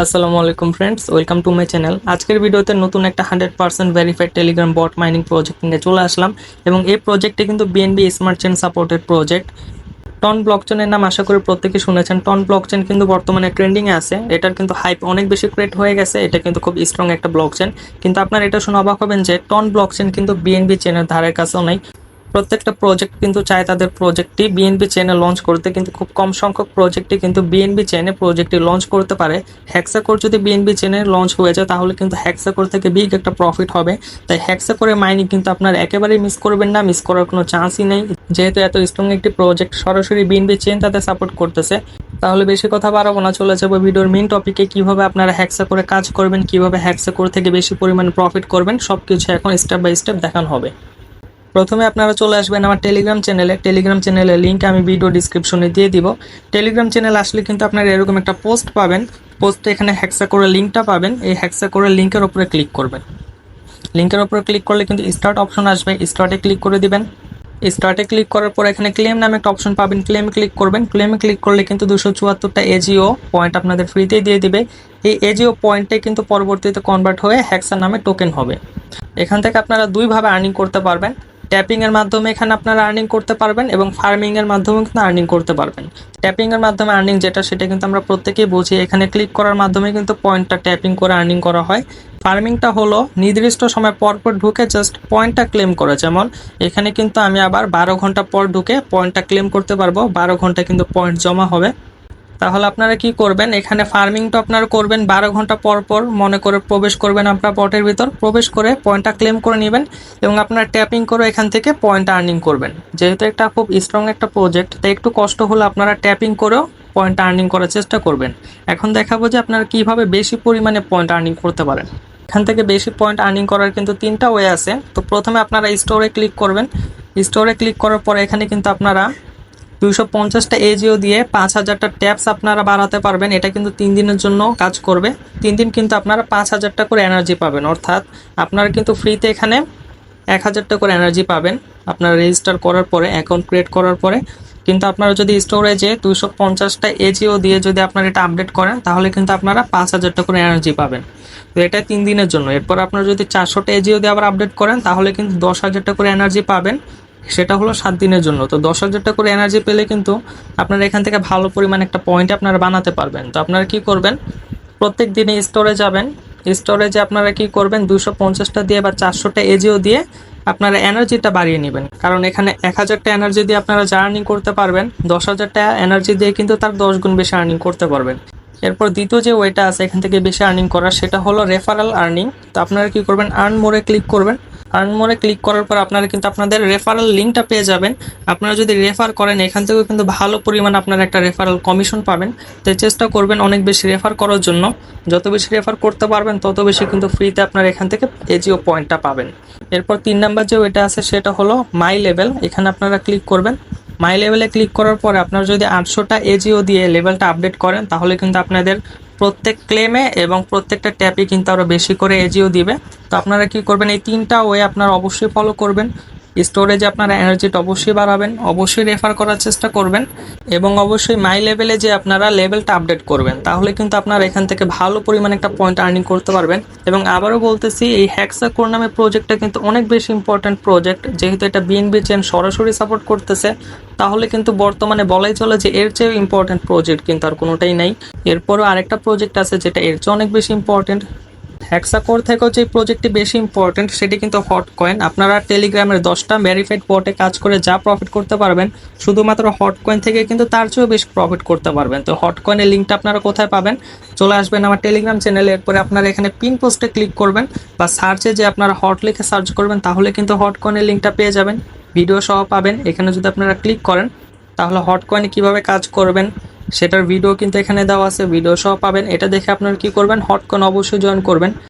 আসসালামু আলাইকুম friends, welcome to my channel. আজকের ভিডিওতে নতুন একটা 100% verified Telegram bot mining project নিয়ে চলে আসলাম এবং এই প্রজেক্টটি কিন্তু BNB smart chain supported project. TON ব্লকচেনের নাম আশা করি প্রত্যেকে শুনেছেন। টন ব্লকচেন কিন্তু বর্তমানে ট্রেন্ডিংয়ে আছে, এটার কিন্তু হাইপ অনেক বেশি ক্রিয়েট হয়ে গেছে। এটা কিন্তু খুব স্ট্রং একটা ব্লকচেন, কিন্তু আপনারা এটা শুনে অবাক হবেন যে টন ব্লকচেন কিন্তু বিএনবি চেনের ধারের কাছেও নাই। প্রত্যেকটা প্রজেক্ট কিন্তু চায় তাদের প্রজেক্টটি বিএনবি চেনে লঞ্চ করতে, কিন্তু খুব কম সংখ্যক প্রজেক্টই কিন্তু বিএনবি চেনে প্রজেক্টটি লঞ্চ করতে পারে। হ্যাক্সাকোর যদি বিএনবি চেনে লঞ্চ হয়ে যায় তাহলে কিন্তু হ্যাক্সাকোর থেকে বিগ একটা প্রফিট হবে। তাই হ্যাক্সাকোরের মাইনিং কিন্তু আপনার একেবারেই মিস করবেন না, মিস করার কোনো চান্সই নেই। যেহেতু এত স্ট্রং একটি প্রজেক্ট সরাসরি বিএনবি চেন তাদের সাপোর্ট করতেছে, তাহলে বেশি কথা বাড়াবো না, চলে যাবো ভিডিওর মেইন টপিকে। কিভাবে আপনারা হ্যাক্সাকোরে কাজ করবেন, কিভাবে হ্যাক্সাকোর থেকে বেশি পরিমাণে প্রফিট করবেন, সবকিছু এখন স্টেপ বাই স্টেপ দেখানো হবে। প্রথমে আপনারা চলে আসবেন আমার টেলিগ্রাম চ্যানেলের লিঙ্ক আমি ভিডিও ডিসক্রিপশনে দিয়ে দিব। টেলিগ্রাম চ্যানেল আসলে কিন্তু আপনারা এরকম একটা পোস্ট পাবেন। পোস্টে এখানে হ্যাক্সাকোরের লিঙ্কটা পাবেন। এই হ্যাক্সাকোরের লিঙ্কের উপরে ক্লিক করবেন। লিঙ্কের উপরে ক্লিক করলে কিন্তু স্টার্ট অপশন আসবে, স্টার্টে ক্লিক করে দিবেন। স্টার্টে ক্লিক করার পর এখানে ক্লেম নামে একটা অপশন পাবেন, ক্লেমে ক্লিক করবেন। ক্লেমে ক্লিক করলে কিন্তু 274টা এজিও পয়েন্ট আপনাদের ফ্রিতেই দিয়ে দিবে। এই এজিও পয়েন্টে কিন্তু পরবর্তীতে কনভার্ট হয়ে হ্যাক্সা নামে টোকেন হবে। এখান থেকে আপনারা দুইভাবে আর্নিং করতে পারবেন। ট্যাপিংয়ের মাধ্যমে এখানে আপনারা আর্নিং করতে পারবেন এবং ফার্মিংয়ের মাধ্যমে কিন্তু আর্নিং করতে পারবেন। ট্যাপিংয়ের মাধ্যমে আর্নিং যেটা, সেটা কিন্তু আমরা প্রত্যেকেই বুঝি। এখানে ক্লিক করার মাধ্যমে কিন্তু পয়েন্টটা ট্যাপিং করে আর্নিং করা হয়। ফার্মিংটা হলো নির্দিষ্ট সময় পর পর ঢুকে জাস্ট পয়েন্টটা ক্লেম করে। যেমন এখানে কিন্তু আমি আবার 12 ঘন্টা পর ঢুকে পয়েন্টটা ক্লেম করতে পারবো। 12 ঘন্টা কিন্তু পয়েন্ট জমা হবে। তাহলে আপনারা কি করবেন, এখানে ফার্মিংটা আপনারা করবেন 12 ঘন্টা পর পর মনে করে প্রবেশ করবেন আপনার বটের ভিতর। প্রবেশ করে পয়েন্টটা ক্লেম করে নেবেন এবং আপনারা ট্যাপিং করে এখান থেকে পয়েন্ট আর্নিং করবেন। যেহেতু একটা খুব স্ট্রং একটা প্রজেক্ট, তাই একটু কষ্ট হলে আপনারা ট্যাপিং করেও পয়েন্ট আর্নিং করার চেষ্টা করবেন। এখন দেখাবো যে আপনারা কিভাবে বেশি পরিমাণে পয়েন্ট আর্নিং করতে পারেন। এখান থেকে বেশি পয়েন্ট আর্নিং করার কিন্তু 3টা ওয়ে আছে। তো প্রথমে আপনারা স্টোরে ক্লিক করবেন। স্টোরে ক্লিক করার পরে এখানে কিন্তু আপনারা 250টা এজিও দিয়ে 5000টা ট্যাপস আপনারা বাড়াতে পারবেন। এটা কিন্তু 3 দিনের জন্য কাজ করবে। 3 দিন কিন্তু আপনারা 5000টা করে এনার্জি পাবেন, অর্থাৎ আপনারা কিন্তু ফ্রিতে এখানে 1000টা করে এনার্জি পাবেন। আপনারা রেজিস্টার করার পরে, অ্যাকাউন্ট ক্রিয়েট করার পরে কিন্তু আপনারা যদি স্টোরেজে 250টা এজিও দিয়ে যদি আপনারা এটা আপডেট করেন তাহলে কিন্তু আপনারা 5000টা করে এনার্জি পাবেন। তো এটা 3 দিনের জন্য। এরপর আপনারা যদি 400টা এজিও দিয়ে আবার আপডেট করেন তাহলে কিন্তু 10,000টা করে এনার্জি পাবেন। সেটা হলো 7 দিনের জন্য। তো 10,000টা করে এনার্জি পেলে কিন্তু আপনারা এখান থেকে ভালো পরিমাণ একটা পয়েন্ট আপনারা বানাতে পারবেন। তো আপনারা কি করবেন, প্রত্যেক দিনে স্টোরে যাবেন। স্টোরেজে আপনারা কি করবেন, 250টা দিয়ে বা 400টা এজিও দিয়ে আপনারা এনার্জিটা বাড়িয়ে নেবেন। কারণ এখানে 1000টা এনার্জি দিয়ে আপনারা যা আর্নিং করতে পারবেন, 10,000টা এনার্জি দিয়ে কিন্তু তার 10 গুণ বেশি আর্নিং করতে পারবেন। এরপর দ্বিতীয় যে ওয়েটা আছে এখান থেকে বেশি আর্নিং করার, সেটা হলো রেফারেল আর্নিং। তো আপনারা কি করবেন, আর্ন মোরে ক্লিক করবেন। আর্ন মোরে ক্লিক করার পর আপনারা কিন্তু আপনাদের রেফারেল লিঙ্কটা পেয়ে যাবেন। আপনারা যদি রেফার করেন এখান থেকেও কিন্তু ভালো পরিমাণ আপনারা একটা রেফারেল কমিশন পাবেন। তাই চেষ্টা করবেন অনেক বেশি রেফার করার জন্য। যত বেশি রেফার করতে পারবেন তত বেশি কিন্তু ফ্রিতে আপনারা এখান থেকে এজিও পয়েন্টটা পাবেন। এরপর 3 নাম্বার যে ওয়েটা আছে সেটা হলো মাই লেভেল। এখানে আপনারা ক্লিক করবেন। মাই লেভেলে ক্লিক করার পরে আপনারা যদি 800টা এজিও দিয়ে লেভেলটা আপডেট করেন তাহলে কিন্তু আপনাদের প্রত্যেক ক্লেমে এবং প্রত্যেকটা ট্যাপে কিন্তু আরও বেশি করে এজিও দিবে। তো আপনারা কি করবেন, এই 3টা ওয়ে আপনারা অবশ্যই ফলো করবেন। স্টোরেজে আপনারা এনার্জিটা অবশ্যই বাড়াবেন, অবশ্যই রেফার করার চেষ্টা করবেন এবং অবশ্যই মাই লেভেলে যে আপনারা লেভেলটা আপডেট করবেন। তাহলে কিন্তু আপনারা এখান থেকে ভালো পরিমাণে একটা পয়েন্ট আর্নিং করতে পারবেন। এবং আবারও বলতেছি, এই হ্যাক্সাকোর নামে প্রজেক্টটা কিন্তু অনেক বেশি ইম্পর্ট্যান্ট প্রজেক্ট। যেহেতু এটা বিএনবি চেন সরাসরি সাপোর্ট করতেছে, তাহলে কিন্তু বর্তমানে বলাই চলে যে এর চেয়েও ইম্পর্ট্যান্ট প্রজেক্ট কিন্তু আর কোনোটাই নাই। এরপরও আরেকটা প্রজেক্ট আছে যেটা এর চেয়ে অনেক বেশি ইম্পর্ট্যান্ট। হ্যাক্সাকোর থেকেও যে প্রজেক্টটি বেশি ইম্পর্টেন্ট সেটি কিন্তু হট কয়েন। আপনারা টেলিগ্রামের 10টা ভেরিফাইড বটে কাজ করে যা প্রফিট করতে পারবেন, শুধুমাত্র হট কয়েন থেকে কিন্তু তার চেয়েও বেশি প্রফিট করতে পারবেন। তো হট কয়েনের লিঙ্কটা আপনারা কোথায় পাবেন, চলে আসবেন আমার টেলিগ্রাম চ্যানেলে। এরপরে আপনারা এখানে পিন পোস্টে ক্লিক করবেন বা সার্চে যে আপনারা হট লিখে সার্চ করবেন তাহলে কিন্তু হট কয়েনের লিঙ্কটা পেয়ে যাবেন, ভিডিও সহ পাবেন। এখানে যদি আপনারা ক্লিক করেন তাহলে হট কয়েনে কীভাবে কাজ করবেন সেটার ভিডিও কিন্তু এখানে দেওয়া আছে, ভিডিও সহ পাবেন। এটা দেখে আপনারা কি করবেন, হট কয়েন অবশ্যই জয়েন করবেন।